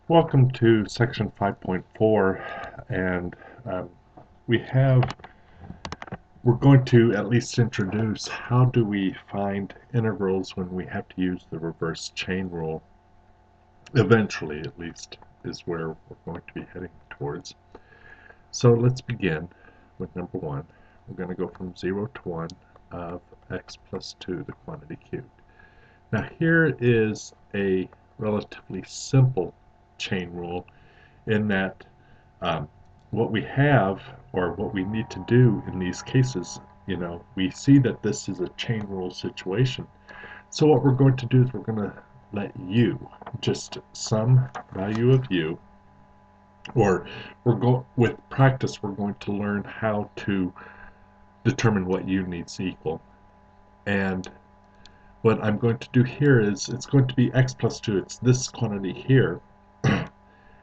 Welcome to section 5.4, and um, we have, we're going to at least introduce how do we find integrals when we have to use the reverse chain rule. Eventually, at least, is where we're going to be heading towards. So let's begin with number 1. We're going to go from 0 to 1 of x plus 2, the quantity cubed. Now here is a relatively simple chain rule in that what we have, or what we need to do in these cases, we see that this is a chain rule situation. So what we're going to do is we're going to let u, just some value of u, or with practice we're going to learn how to determine what u needs to equal. And what I'm going to do here is it's going to be x plus 2, it's this quantity here,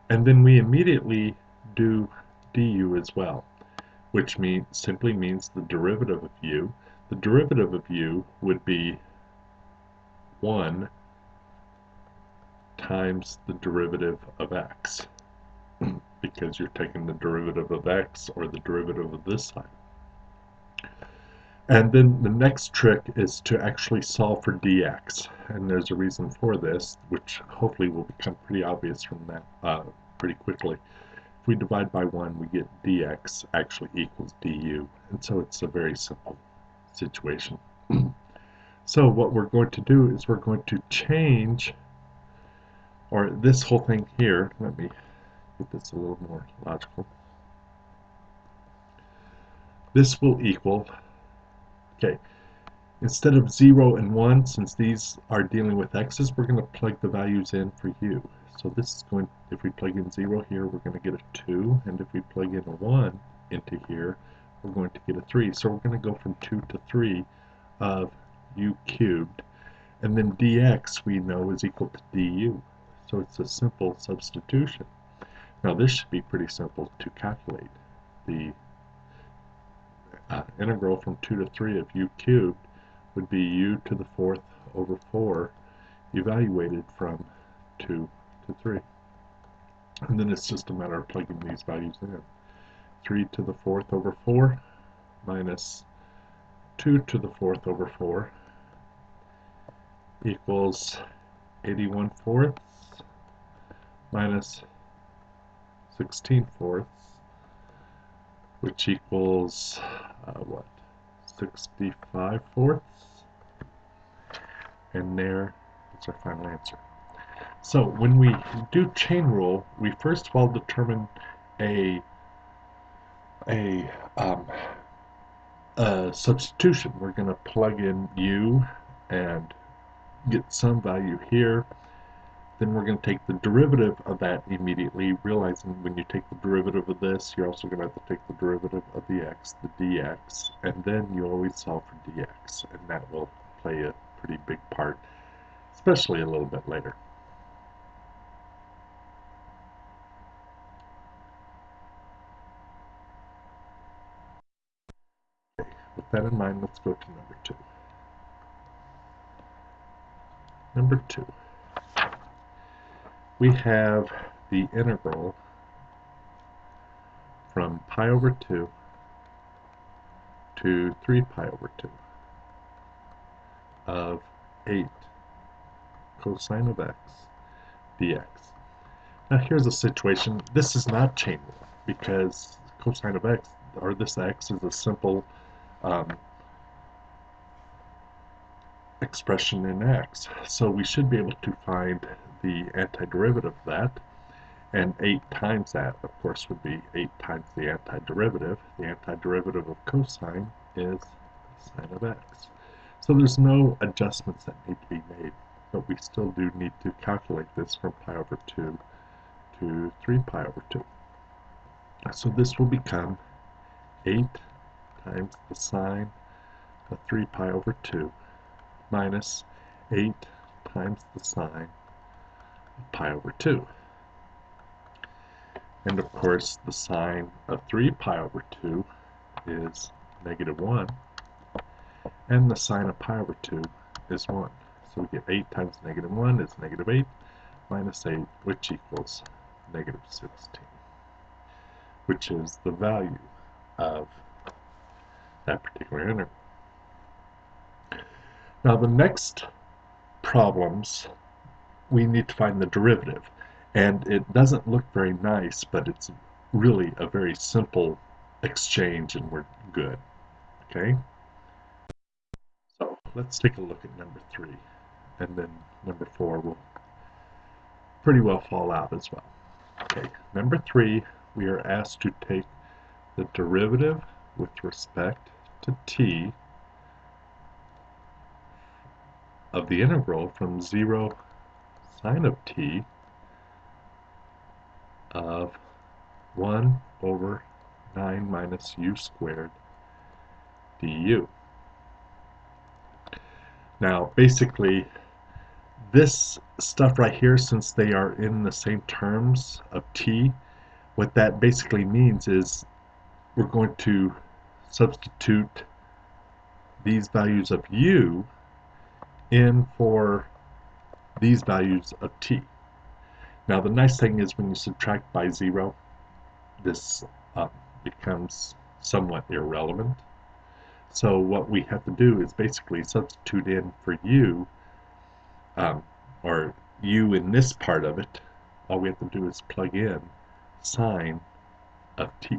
and then we immediately do du as well, which simply means the derivative of u. The derivative of u would be 1 times the derivative of x, because you're taking the derivative of x, or the derivative of this side. And then the next trick is to actually solve for dx, and there's a reason for this, which hopefully will become pretty obvious from that pretty quickly. If we divide by 1, we get dx actually equals du, and so it's a very simple situation. So what we're going to do is we're going to change, or this whole thing here, let me get this a little more logical. This will equal, okay, instead of 0 and 1, since these are dealing with x's, we're going to plug the values in for u. So this is going, if we plug in 0 here, we're going to get a 2, and if we plug in a 1 into here, we're going to get a 3. So we're going to go from 2 to 3 of u cubed, and then dx we know is equal to du. So it's a simple substitution. Now this should be pretty simple to calculate. The integral from 2 to 3 of u cubed would be u to the 4th over 4 evaluated from 2 to 3. And then it's just a matter of plugging these values in. 3 to the 4th over 4 minus 2 to the 4th over 4 equals 81 fourths minus 16 fourths, which equals what? 65 fourths. And there is our final answer. So when we do chain rule, we first of all determine a substitution. We're going to plug in u and get some value here. Then we're going to take the derivative of that immediately, realizing when you take the derivative of this, you're also going to have to take the derivative of the x, the dx, and then you always solve for dx, and that will play a pretty big part, especially a little bit later. With that in mind, let's go to number 2. Number 2. We have the integral from pi over 2 to 3 pi over 2 of 8 cosine of x dx. Now here's a situation. This is not chain rule, because cosine of x, or this x, is a simple expression in x. So we should be able to find the antiderivative of that, and 8 times that, of course, would be 8 times the antiderivative. The antiderivative of cosine is sine of x. So there's no adjustments that need to be made, but we still do need to calculate this from pi over 2 to 3 pi over 2. So this will become 8 times the sine of 3 pi over 2 minus 8 times the sine of pi over 2. And of course, the sine of 3 pi over 2 is negative 1, and the sine of pi over 2 is 1. So we get 8 times negative 1 is negative 8 minus 8, which equals negative 16, which is the value of that particular integral. Now the next problems, we need to find the derivative. And it doesn't look very nice, but it's really a very simple exchange and we're good. Okay? So let's take a look at number 3. And then number 4 will pretty well fall out as well. Okay, number 3, we are asked to take the derivative with respect to t of the integral from 0 sine of t of 1 over 9 minus u squared du. Now, basically, this stuff right here, since they are in the same terms of t, what that basically means is we're going to substitute these values of u in for these values of t. Now, the nice thing is when you subtract by 0, this becomes somewhat irrelevant. So what we have to do is basically substitute in for u, or u in this part of it. All we have to do is plug in sine of t.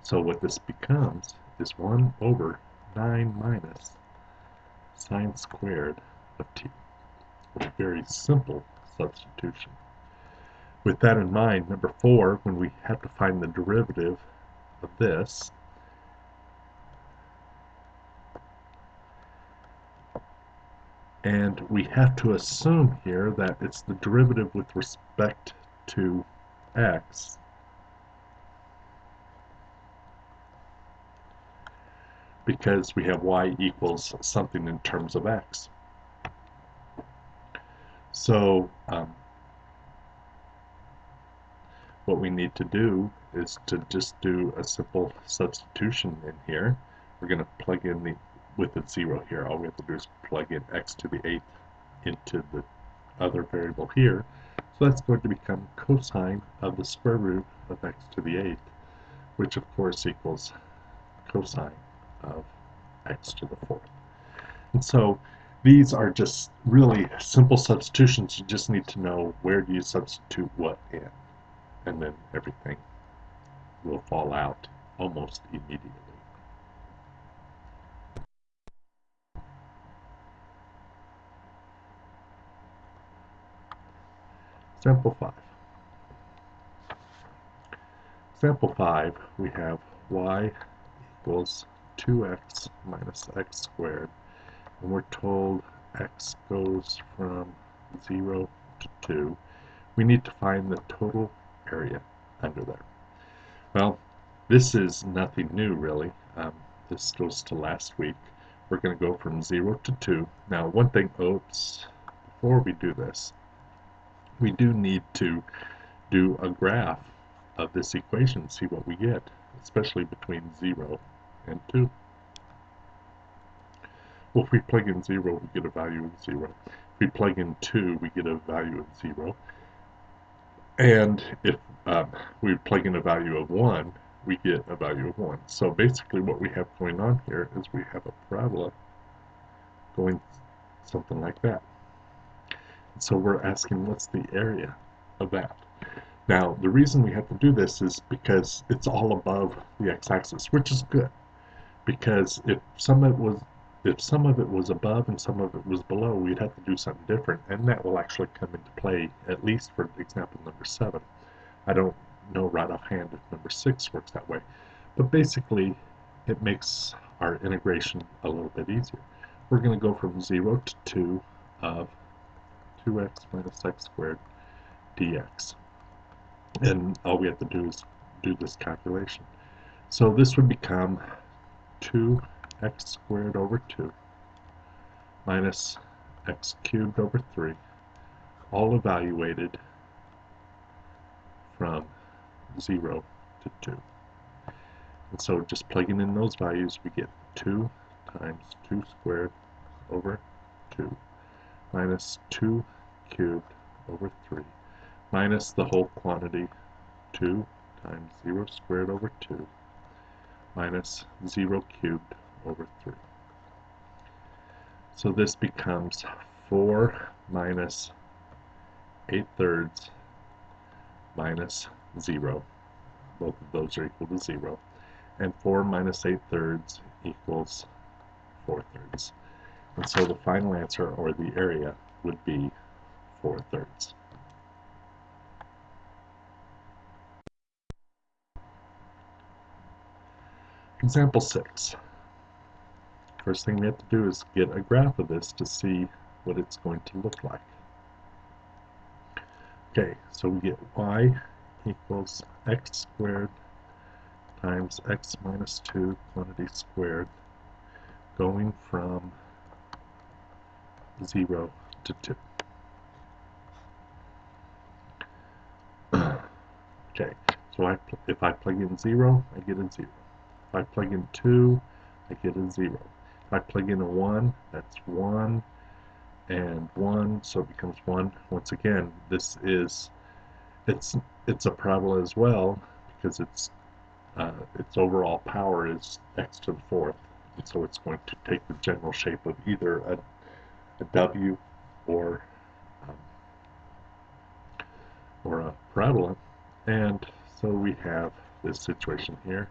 So what this becomes is 1 over 9 minus sine squared of t. A very simple substitution. With that in mind, number 4, when we have to find the derivative of this, and we have to assume here that it's the derivative with respect to x, because we have y equals something in terms of x. So what we need to do is to just do a simple substitution in here. We're going to plug in the with the 0 here. All we have to do is plug in x to the 8th into the other variable here. So that's going to become cosine of the square root of x to the 8th, which of course equals cosine of x to the 4th. And so these are just really simple substitutions. You just need to know where do you substitute what in, and then everything will fall out almost immediately. Example 5. Example 5, we have y equals 2x minus x squared, and we're told x goes from 0 to 2. We need to find the total area under there. Well, this is nothing new really. This goes to last week. We're going to go from 0 to 2. Now, one thing, before we do this, we do need to do a graph of this equation, see what we get, especially between 0 and 2. Well, if we plug in 0, we get a value of 0. If we plug in 2, we get a value of 0. And if we plug in a value of 1, we get a value of 1. So basically what we have going on here is we have a parabola going something like that. So we're asking what's the area of that. Now, the reason we have to do this is because it's all above the x-axis, which is good. Because if some of it was above and some of it was below, we'd have to do something different, and that will actually come into play, at least for example number 7. I don't know right offhand if number 6 works that way. But basically, it makes our integration a little bit easier. We're going to go from 0 to 2 of 2x minus x squared dx. And all we have to do is do this calculation. So this would become 2x squared over 2 minus x cubed over 3, all evaluated from 0 to 2. And so just plugging in those values, we get 2 times 2 squared over 2 minus 2 cubed over 3 minus the whole quantity, 2 times 0 squared over 2 minus 0 cubed over 3. So this becomes 4 minus 8/3 minus 0. Both of those are equal to 0. And 4 minus 8/3 equals 4/3. And so the final answer, or the area, would be 4/3. Example 6. First thing we have to do is get a graph of this to see what it's going to look like. Okay, so we get y equals x squared times x minus 2 quantity squared going from 0 to 2. Okay, so if I plug in 0, I get a 0. If I plug in 2, I get a 0. If I plug in a 1, that's 1 and 1, so it becomes 1. Once again, this is, it's a parabola as well, because its overall power is x to the 4th, and so it's going to take the general shape of either a W or a parabola. And so we have this situation here.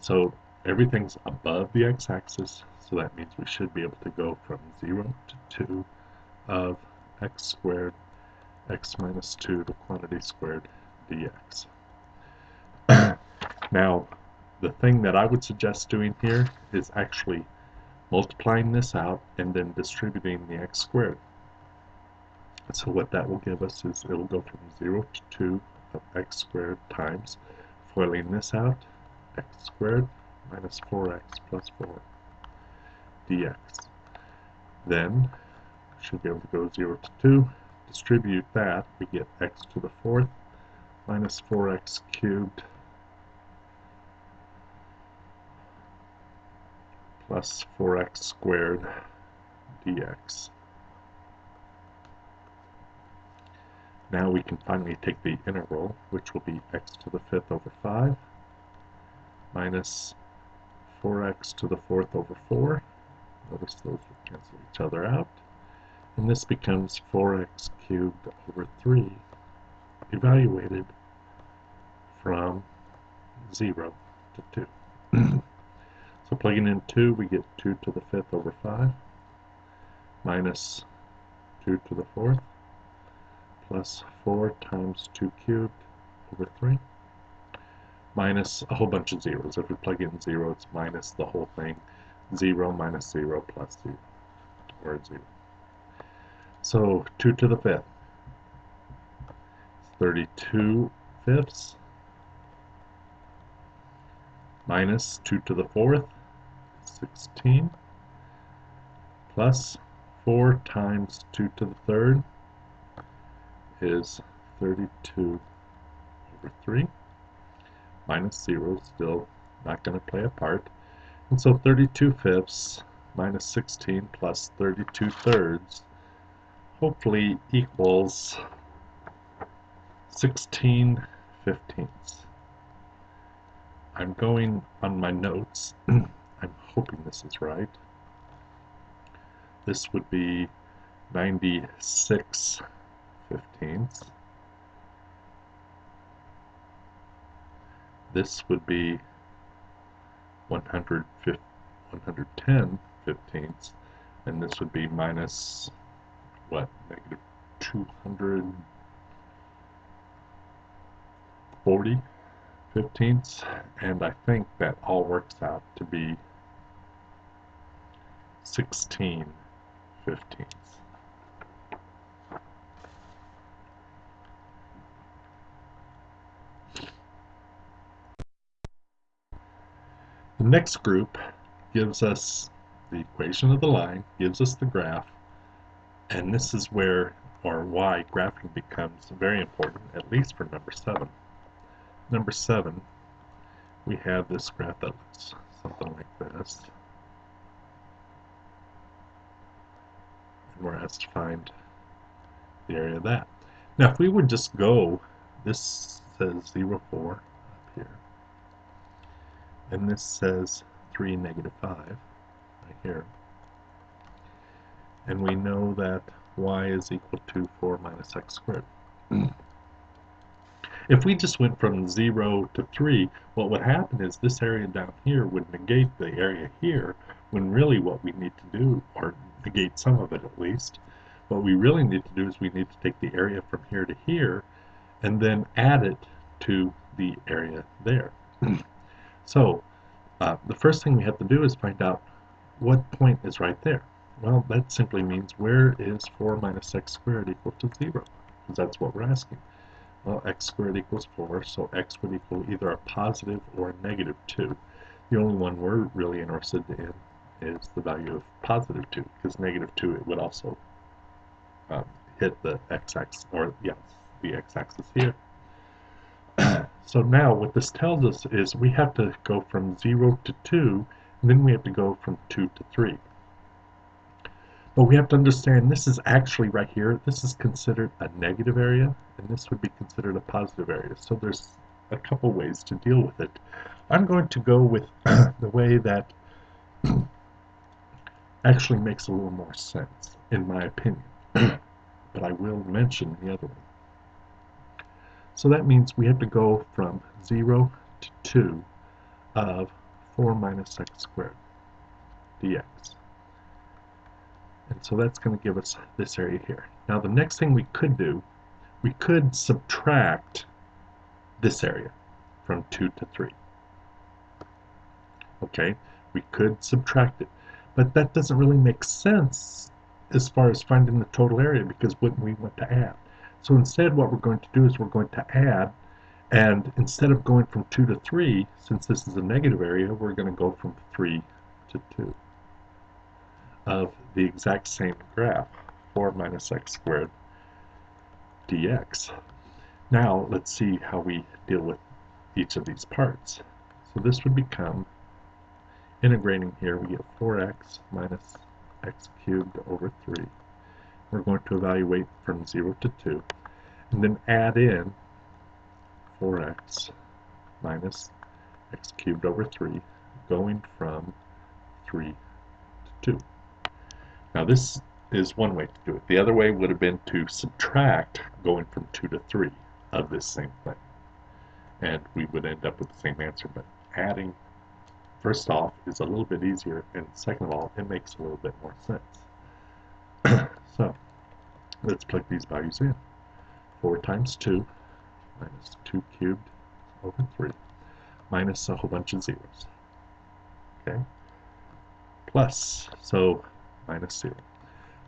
So everything's above the x-axis, so that means we should be able to go from 0 to 2 of x squared, x minus 2, the quantity squared, dx. Now, the thing that I would suggest doing here is actually multiplying this out and then distributing the x squared. So what that will give us is it will go from 0 to 2 of x squared times, foiling this out, x squared minus 4x plus 4 dx. Then should be able to go 0 to 2, distribute that, we get x to the 4th minus 4x cubed plus 4x squared dx. Now we can finally take the integral, which will be x to the 5th over 5 minus 4x to the 4th over 4. Notice those will cancel each other out. And this becomes 4x cubed over 3, evaluated from 0 to 2. So plugging in 2, we get 2 to the 5th over 5 minus 2 to the 4th plus 4 times 2 cubed over 3 minus a whole bunch of zeros. If we plug in 0, it's minus the whole thing. 0 minus 0 plus 0, or 0. So 2 to the 5th, 32 fifths, minus 2 to the 4th, 16, plus 4 times 2 to the 3rd is 32 over 3, minus 0, still not going to play a part. And so 32 fifths minus 16 plus 32 thirds hopefully equals 16 fifteenths. I'm going on my notes. I'm hoping this is right. This would be 96 fifteenths. This would be 110 fifteenths, and this would be minus, what, negative 240 fifteenths, and I think that all works out to be 16 fifteenths. The next group gives us the equation of the line, gives us the graph, and this is where, or why, graphing becomes very important, at least for number 7. Number 7, we have this graph that looks something like this. And we're asked to find the area of that. Now if we would just go, this says 0, 4 up here, and this says 3, negative 5 right here, and we know that y is equal to 4 minus x squared. If we just went from 0 to 3, what would happen is this area down here would negate the area here, when really what we need to do, or negate some of it at least, what we really need to do is we need to take the area from here to here and then add it to the area there. So the first thing we have to do is find out what point is right there. Well, that simply means where is 4 minus x squared equal to 0? Because that's what we're asking. Well, x squared equals 4, so x would equal either a positive or a negative 2. The only one we're really interested in is the value of positive 2, because negative 2 it would also hit the x-axis, or yes, the x-axis here. So now what this tells us is we have to go from 0 to 2, and then we have to go from 2 to 3. But we have to understand this is actually right here, this is considered a negative area, and this would be considered a positive area. So there's a couple ways to deal with it. I'm going to go with the way that actually makes a little more sense, in my opinion. But I will mention the other one. So that means we have to go from 0 to 2 of 4 minus x squared dx. And so that's going to give us this area here. Now the next thing we could do, we could subtract this area from 2 to 3. Okay, we could subtract it. But that doesn't really make sense as far as finding the total area, because when we want to add. So instead what we're going to do is we're going to add, and instead of going from 2 to 3, since this is a negative area, we're going to go from 3 to 2 of the exact same graph, 4 minus x squared dx. Now let's see how we deal with each of these parts. So this would become, integrating here, we get 4x minus x cubed over 3. We're going to evaluate from 0 to 2, and then add in 4x minus x cubed over 3, going from 3 to 2. Now this is one way to do it. The other way would have been to subtract going from 2 to 3 of this same thing. And we would end up with the same answer, but adding, first off, is a little bit easier, and second of all, it makes a little bit more sense. So, let's plug these values in. 4 times 2 minus 2 cubed over 3 minus a whole bunch of zeros. Okay? Plus, so minus 0.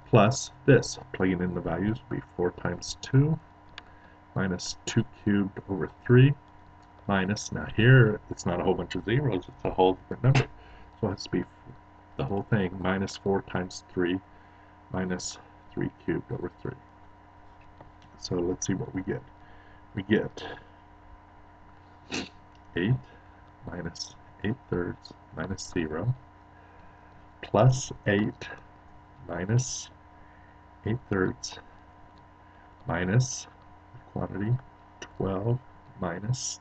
Plus this, plugging in the values, would be 4 times 2 minus 2 cubed over 3 minus, now here it's not a whole bunch of zeros, it's a whole different number. So it has to be the whole thing minus 4 times 3 minus 3 cubed over 3. So let's see what we get. We get 8 minus 8 thirds minus 0 plus 8 minus 8 thirds minus quantity 12 minus,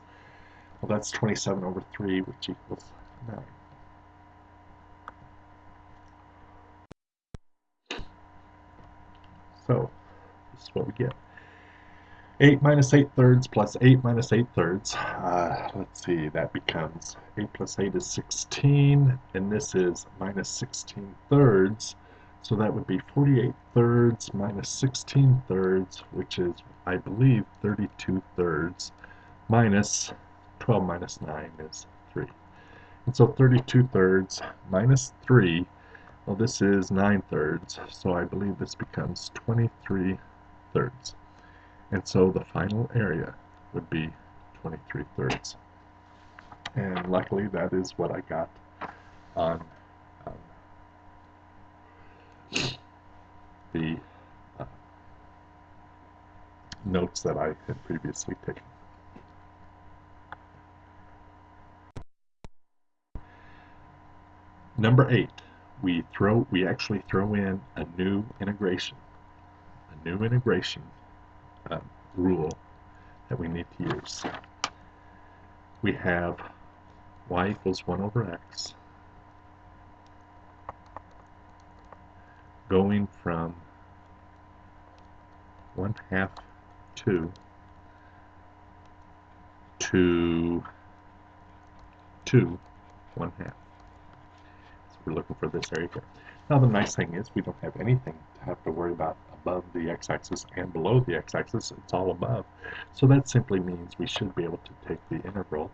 well, that's 27 over 3, which equals 9. So this is what we get. 8 minus 8 thirds plus 8 minus 8 thirds. Let's see, that becomes 8 plus 8 is 16, and this is minus 16 thirds. So that would be 48 thirds minus 16 thirds, which is, I believe, 32 thirds, minus 12 minus 9 is 3. And so 32 thirds minus 3, well, this is 9 thirds, so I believe this becomes 23 thirds. And so the final area would be 23 thirds. And luckily that is what I got on the notes that I had previously taken. Number 8, we actually throw in a new integration. A new integration rule that we need to use. We have y equals 1 over x going from 1/2 to 2 1/2. So we're looking for this area here. Now the nice thing is we don't have anything to have to worry about above the x-axis and below the x-axis. It's all above. So that simply means we should be able to take the integral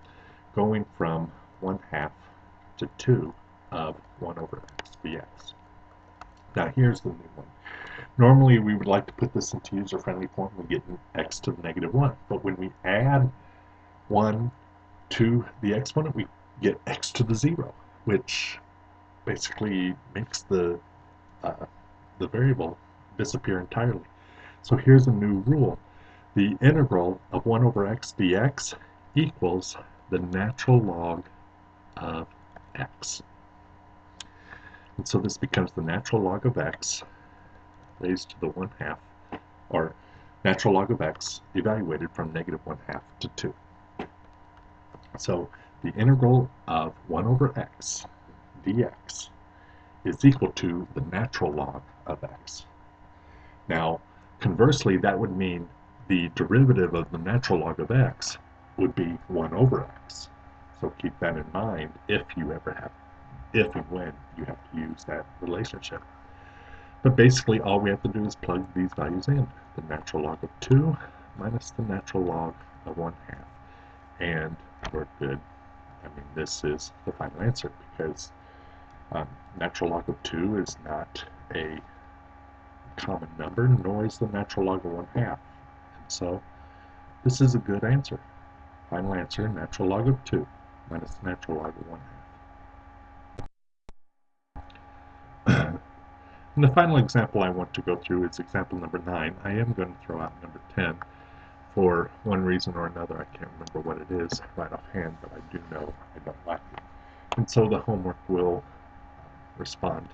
going from 1/2 to 2 of 1 over x dx. Now here's the new one. Normally we would like to put this into user-friendly form. We get x to the -1. But when we add 1 to the exponent, we get x to the 0, which basically makes the variable disappear entirely. So here's a new rule. The integral of 1 over x dx equals the natural log of x. And so this becomes the natural log of x raised to the 1/2, or natural log of x evaluated from -1/2 to 2. So the integral of 1 over x dx is equal to the natural log of x. Now, conversely, that would mean the derivative of the natural log of x would be 1 over x. So keep that in mind if and when you have to use that relationship. But basically, all we have to do is plug these values in. The natural log of 2 minus the natural log of 1/2. And we're good. I mean, this is the final answer because natural log of 2 is not a common number, nor is the natural log of 1/2. And so this is a good answer. Final answer, natural log of 2 minus the natural log of 1/2. And the final example I want to go through is example number 9. I am going to throw out number 10 for one reason or another. I can't remember what it is right offhand, but I do know I don't like it. And so the homework will respond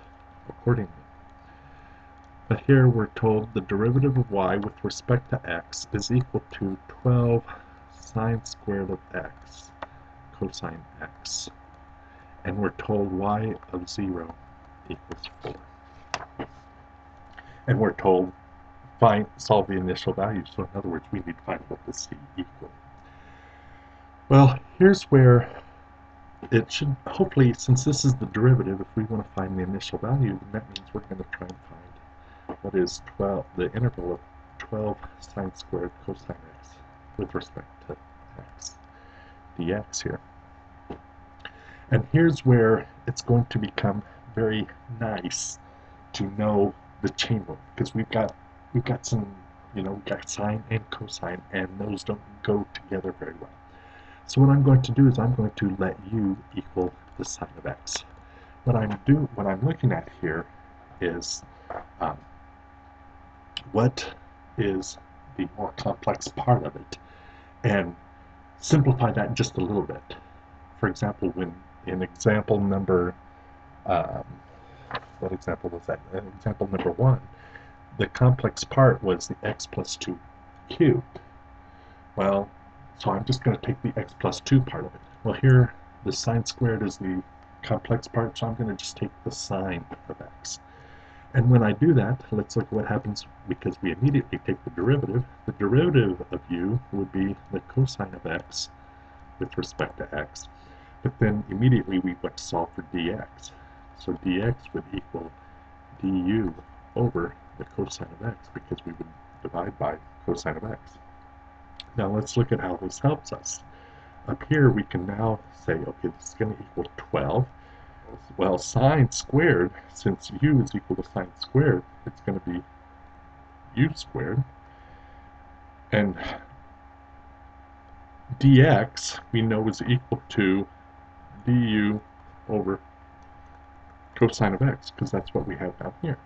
accordingly. But here we're told the derivative of y with respect to x is equal to 12 sine squared of x cosine x. And we're told y of 0 equals 4. And we're told solve the initial value. So in other words, we need to find what the c equal. Well, here's where it should, hopefully, since this is the derivative, if we want to find the initial value, then that means we're going to try and find what is the integral of 12 sine squared cosine x with respect to x dx here. And here's where it's going to become very nice to know the chain rule, because we've got some, we've got sine and cosine, and those don't go together very well. So what I'm going to do is I'm going to let u equal the sine of x. What I'm looking at here is what is the more complex part of it, and simplify that just a little bit. For example, when in example number, what example was that? Example number 1, the complex part was the x plus 2 cubed. Well, so I'm just going to take the x plus 2 part of it. Well, here the sine squared is the complex part, so I'm going to just take the sine of x. And when I do that, let's look at what happens because we immediately take the derivative. The derivative of u would be the cosine of x with respect to x. But then immediately we want to solve for dx. So dx would equal du over the cosine of x because we would divide by cosine of x. Now let's look at how this helps us. Up here we can now say, okay, this is going to equal 12. Well, sine squared, since u is equal to sine squared, it's going to be u squared. And dx we know is equal to du over cosine of x, because that's what we have down here.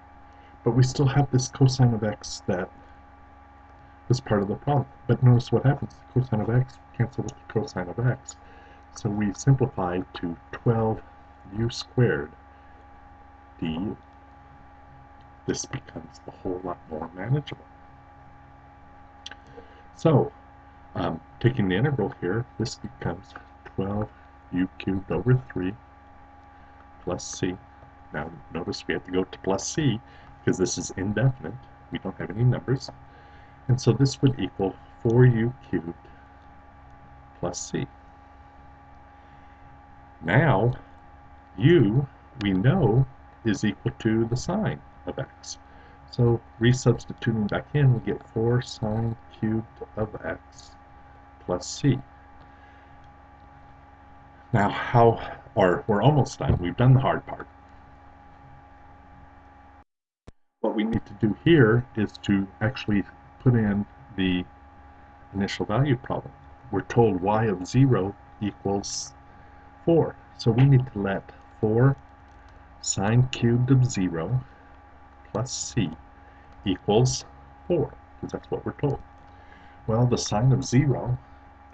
But we still have this cosine of x that was part of the problem. But notice what happens. The cosine of x cancels with the cosine of x. So we simplify to 12u squared du. This becomes a whole lot more manageable. So, taking the integral here, this becomes 12u cubed over 3 plus c. Now notice we have to go to plus c because this is indefinite. We don't have any numbers. And so this would equal 4u cubed plus c. Now, u, we know, is equal to the sine of x. So resubstituting back in, we get 4 sine cubed of x plus c. Now we're almost done. We've done the hard part. What we need to do here is to actually put in the initial value problem. We're told y of 0 equals 4. So we need to let 4 sine cubed of 0 plus c equals 4, because that's what we're told. Well, the sine of 0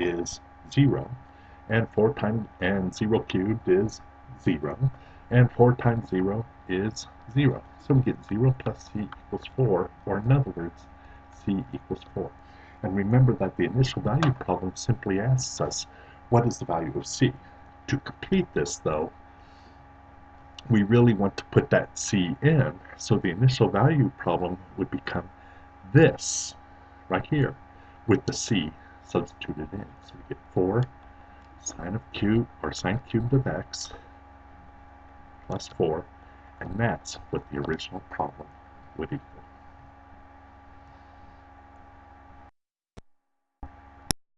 is 0, and 0 cubed is 0, and 4 times 0 is 0. So we get 0 plus c equals 4, or in other words, c equals 4. And remember that the initial value problem simply asks us, what is the value of c? To complete this, though, we really want to put that c in, so the initial value problem would become this, right here, with the c substituted in. So we get 4 sine cubed of x plus 4, and that's what the original problem would equal.